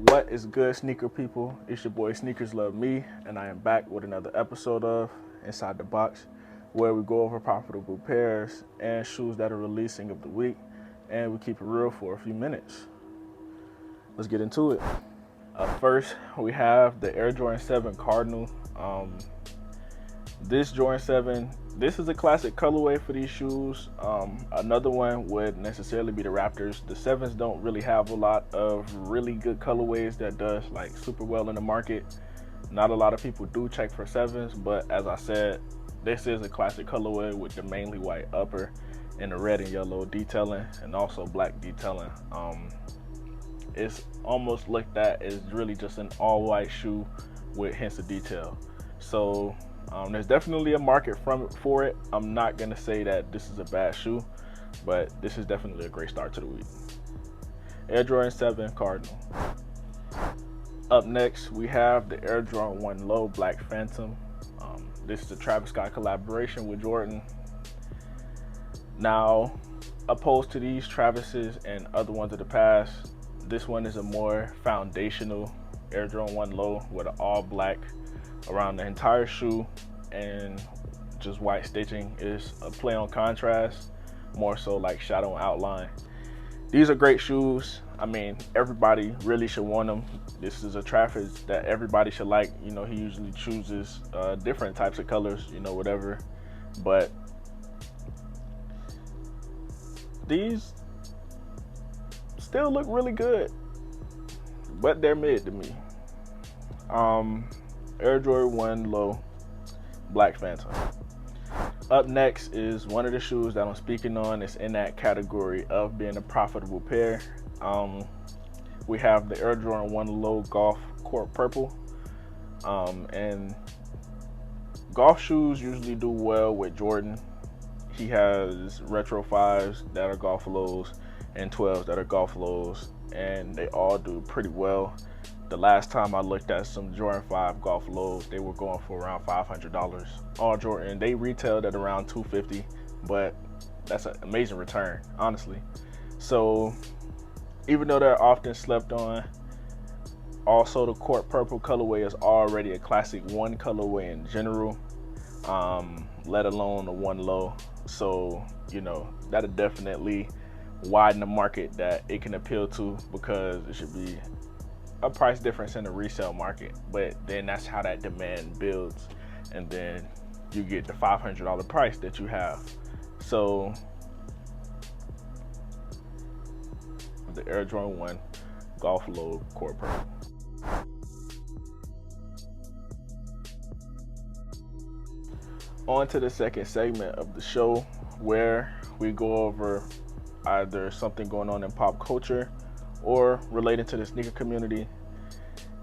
What is good, sneaker people? It's your boy Snkrsloveme, and I am back with another episode of Inside the Box, where we go over profitable pairs and shoes that are releasing of the week, and we keep it real for a few minutes. Let's get into it. First, we have the Air Jordan 7 Cardinal. This Jordan 7, this is a classic colorway for these shoes. Another one would necessarily be the Raptors. The 7s don't really have a lot of really good colorways that does like super well in the market. Not a lot of people do check for 7s, but as I said, this is a classic colorway with the mainly white upper and the red and yellow detailing and also black detailing. It's almost looked at as really just an all white shoe with hints of detail. So there's definitely a market for it. I'm not gonna say that this is a bad shoe, but this is definitely a great start to the week. Air Jordan 7 Cardinal. Up next, we have the Air Jordan 1 Low Black Phantom. This is a Travis Scott collaboration with Jordan. Now, opposed to these Travises and other ones of the past, this one is a more foundational Air Jordan 1 Low with an all black around the entire shoe and just white stitching. Is a play on contrast, more so like shadow and outline. These are great shoes. I mean, everybody really should want them. This is a Travis that everybody should like. You know, he usually chooses different types of colors, you know, whatever. But these still look really good, but they're mid to me. Air Jordan 1 Low Black Phantom. Up next is one of the shoes that I'm speaking on. It's in that category of being a profitable pair. We have the Air Jordan 1 Low Golf Court Purple. And golf shoes usually do well with Jordan. He has retro 5s that are golf lows and 12s that are golf lows, and they all do pretty well. The last time I looked at some Jordan 5 golf lows, they were going for around $500. All Jordan, they retailed at around $250, but that's an amazing return, honestly. So even though they're often slept on, also the Court Purple colorway is already a classic one colorway in general, let alone the 1 Low. So, you know, that'll definitely widen the market that it can appeal to, because it should be a price difference in the resale market, but then that's how that demand builds, and then you get the $500 price that you have. So the Air Jordan 1 Golf Low Court Purple. On to the second segment of the show, where we go over either something going on in pop culture or related to the sneaker community.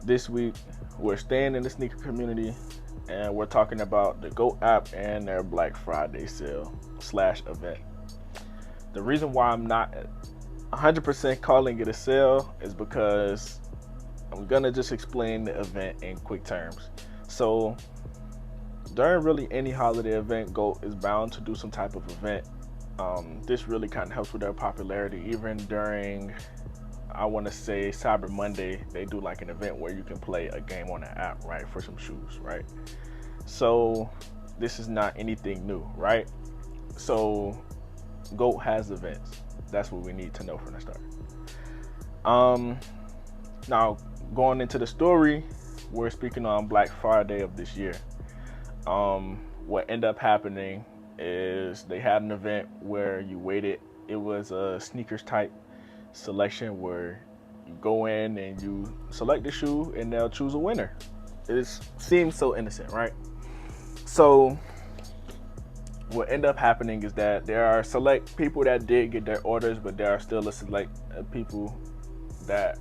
This week, we're staying in the sneaker community, and we're talking about the GOAT app and their Black Friday sale / event. The reason why I'm not 100% calling it a sale is because I'm gonna just explain the event in quick terms. So during really any holiday event, GOAT is bound to do some type of event. This really kind of helps with their popularity. Even during, I want to say, Cyber Monday, they do like an event where you can play a game on the app, right, for some shoes, right? So this is not anything new, right? So GOAT has events. That's what we need to know from the start. Now, going into the story, we're speaking on Black Friday of this year. What ended up happening is they had an event where you waited. It was a sneakers type selection where you go in and you select the shoe and they'll choose a winner. It seems so innocent, right? So what ended up happening is that there are select people that did get their orders, but there are still a select people that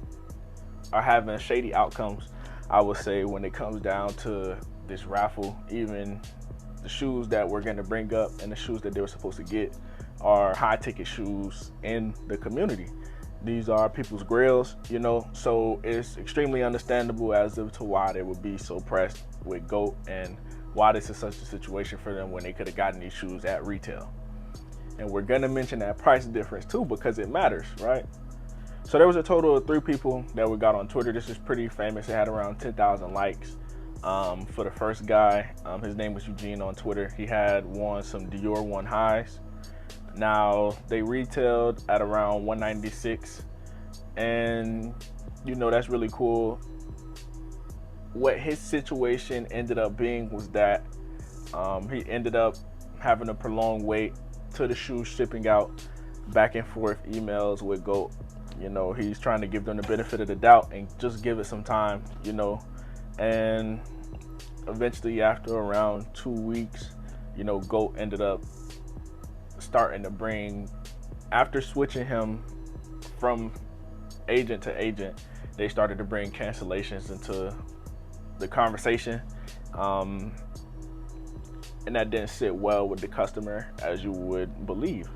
are having shady outcomes, I would say, when it comes down to this raffle. Even the shoes that we're going to bring up and the shoes that they were supposed to get are high ticket shoes in the community. These are people's grails, you know, so it's extremely understandable as to why they would be so pressed with GOAT and why this is such a situation for them when they could have gotten these shoes at retail. And we're going to mention that price difference too, because it matters, right? So there was a total of 3 people that we got on Twitter. This is pretty famous. It had around 10,000 likes. For the first guy, his name was Eugene on Twitter. He had won some Dior 1 highs. Now they retailed at around 196, and that's really cool. What his situation ended up being was that he ended up having a prolonged wait to the shoes shipping out, back and forth emails with GOAT. He's trying to give them the benefit of the doubt and just give it some time, and eventually after around 2 weeks, GOAT ended up starting to bring, after switching him from agent to agent, they started to bring cancellations into the conversation, and that didn't sit well with the customer, as you would believe,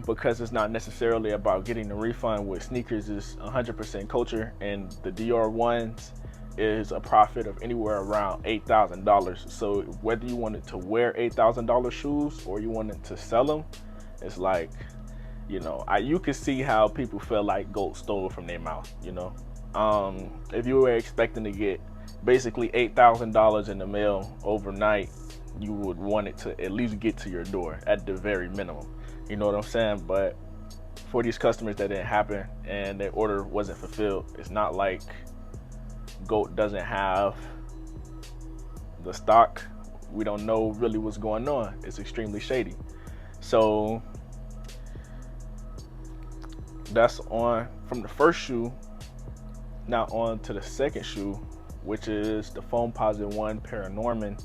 because it's not necessarily about getting the refund. With sneakers is 100% culture, and the Dior ones is a profit of anywhere around $8,000. So whether you wanted to wear $8,000 shoes or you wanted to sell them, it's like, you could see how people feel like GOAT stole from their mouth. If you were expecting to get basically $8,000 in the mail overnight, you would want it to at least get to your door at the very minimum. You know what I'm saying? But for these customers, that didn't happen and their order wasn't fulfilled. It's not like GOAT doesn't have the stock. We don't know really what's going on. It's extremely shady. So that's on from the first shoe. Now on to the second shoe, which is the Foamposite 1 Paranorman.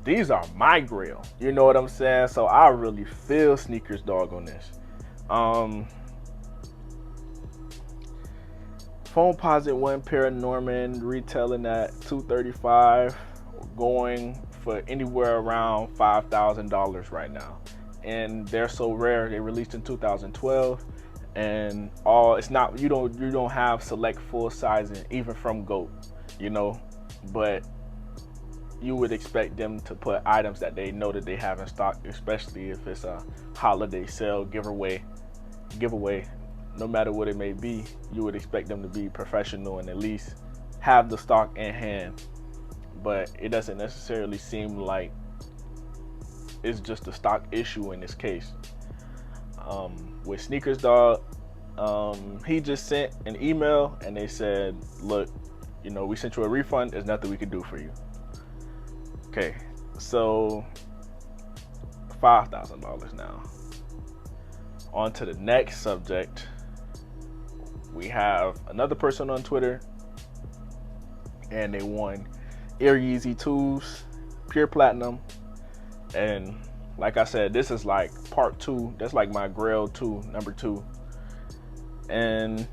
These are my grail. You know what I'm saying? So I really feel Sneakers dog on this. Foamposite 1 Paranorman retailing at $235, going for anywhere around $5,000 right now. And they're so rare. They released in 2012, and it's not, you don't have select full sizing even from GOAT, but you would expect them to put items that they know that they have in stock, especially if it's a holiday sale, giveaway, no matter what it may be. You would expect them to be professional and at least have the stock in hand. But it doesn't necessarily seem like it's just a stock issue in this case. With Sneakers Dog, he just sent an email and they said, look, we sent you a refund. There's nothing we can do for you. Okay, so $5,000 now. On to the next subject. We have another person on Twitter, and they won Air Yeezy 2s, pure platinum. And like I said, this is like part 2. That's like my Grail 2, number 2. And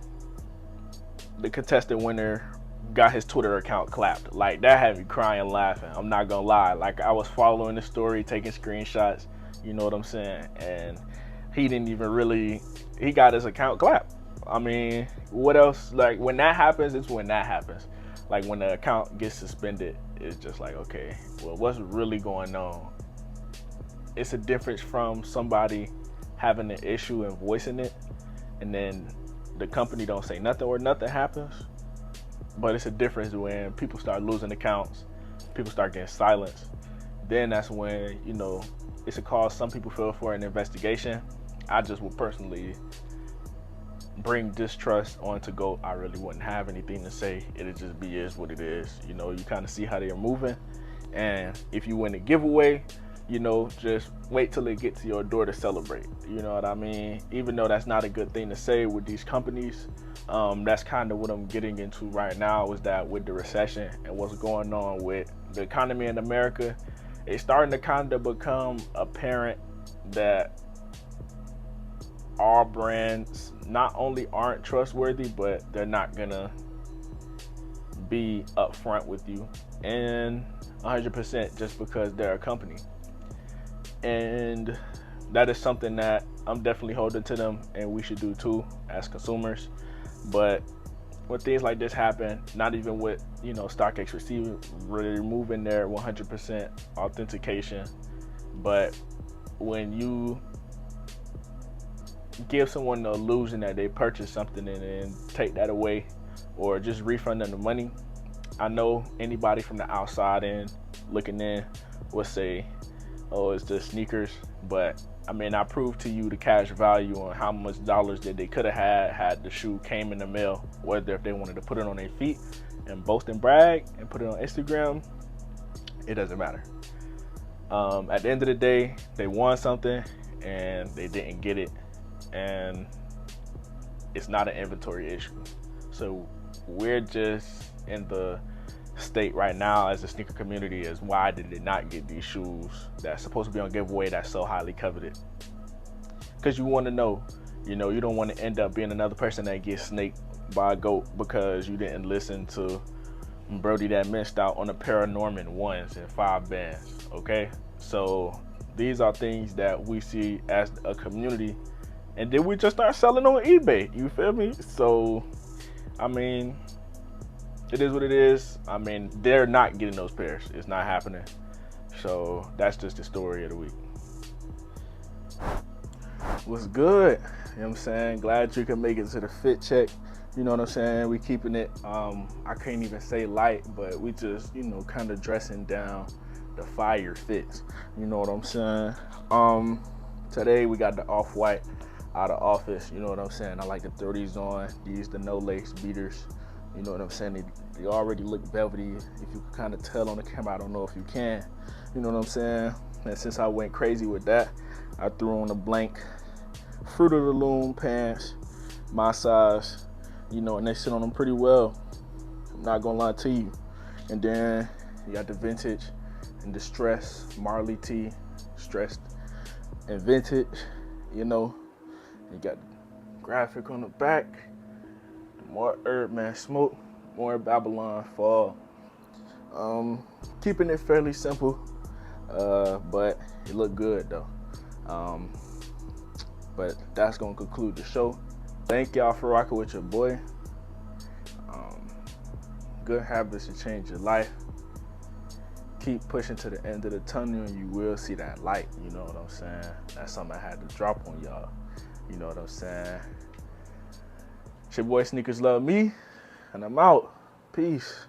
the contested winner got his Twitter account clapped. Like, that had me crying, laughing. I'm not gonna lie. Like, I was following the story, taking screenshots, you know what I'm saying? And he didn't even really, he got his account clapped. I mean, what else? Like, when that happens, it's when that happens. Like, when the account gets suspended, it's just like, okay, well, what's really going on? It's a difference from somebody having an issue and voicing it, and then the company don't say nothing or nothing happens. But it's a difference when people start losing accounts, people start getting silenced. Then that's when, it's a cause some people feel for an investigation. I just would personally bring distrust onto GOAT. I really wouldn't have anything to say. It'll just be is what it is. You kind of see how they are moving. And if you win a giveaway, just wait till it gets to your door to celebrate. You know what I mean? Even though that's not a good thing to say with these companies, that's kind of what I'm getting into right now, is that with the recession and what's going on with the economy in America, it's starting to kind of become apparent that all brands not only aren't trustworthy, but they're not gonna be upfront with you and 100% just because they're a company. And that is something that I'm definitely holding to them, and we should do too as consumers. But when things like this happen, not even with StockX removing their 100% authentication, but when you give someone the illusion that they purchased something and then take that away, or just refund them the money. I know anybody from the outside in looking in would say, oh, it's just sneakers. But I mean, I proved to you the cash value on how much dollars that they could have had the shoe came in the mail, whether if they wanted to put it on their feet and boast and brag and put it on Instagram, it doesn't matter. At the end of the day, they won something and they didn't get it, and it's not an inventory issue. So we're just in the state right now as a sneaker community as why did they not get these shoes that's supposed to be on giveaway that's so highly coveted? Because you want to know, you don't want to end up being another person that gets snaked by a goat because you didn't listen to Brody that missed out on a pair of Norman 1s and 5 bands. Okay, so these are things that we see as a community, and then we just start selling on eBay. You feel me? So I mean, it is what it is. I mean, they're not getting those pairs. It's not happening. So that's just the story of the week. What's good? You know what I'm saying? Glad you can make it to the fit check. You know what I'm saying? We keeping it, I can't even say light, but we just, kind of dressing down the fire fits. You know what I'm saying? Today we got the off-white out of office. You know what I'm saying? I like to throw these on. These the no lace beaters. You know what I'm saying? They already look velvety. If you can kind of tell on the camera, I don't know if you can. You know what I'm saying? And since I went crazy with that, I threw on the blank Fruit of the Loom pants, my size, and they sit on them pretty well. I'm not gonna lie to you. And then you got the vintage and distress Marley tee, stressed and vintage. You got the graphic on the back. More Herb Man Smoke, more Babylon Fall. Keeping it fairly simple, but it looked good though. But that's gonna conclude the show. Thank y'all for rocking with your boy. Good habits to change your life. Keep pushing to the end of the tunnel and you will see that light. You know what I'm saying? That's something I had to drop on y'all. You know what I'm saying? It's your boy Snkrsloveme, and I'm out. Peace.